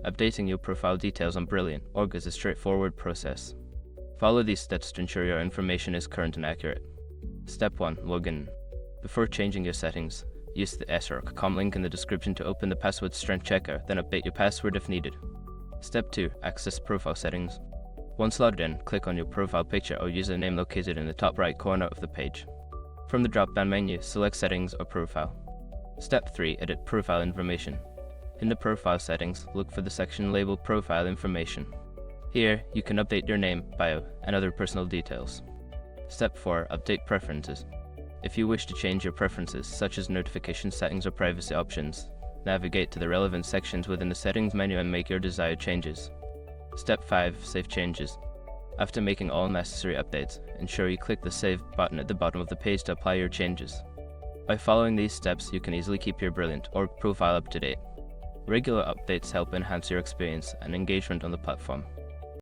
Updating your profile details on Brilliant.org is a straightforward process. Follow these steps to ensure your information is current and accurate. Step 1. Login. Before changing your settings, use the src.com link in the description to open the password strength checker, then update your password if needed. Step 2. Access profile settings. Once logged in, click on your profile picture or username located in the top right corner of the page. From the drop-down menu, select Settings or Profile. Step 3. Edit profile information. In the profile settings, look for the section labeled Profile Information. Here, you can update your name, bio, and other personal details. Step 4. Update preferences. If you wish to change your preferences, such as notification settings or privacy options, navigate to the relevant sections within the settings menu and make your desired changes. Step 5. Save changes. After making all necessary updates, ensure you click the Save button at the bottom of the page to apply your changes. By following these steps, you can easily keep your Brilliant.org profile up to date. Regular updates help enhance your experience and engagement on the platform.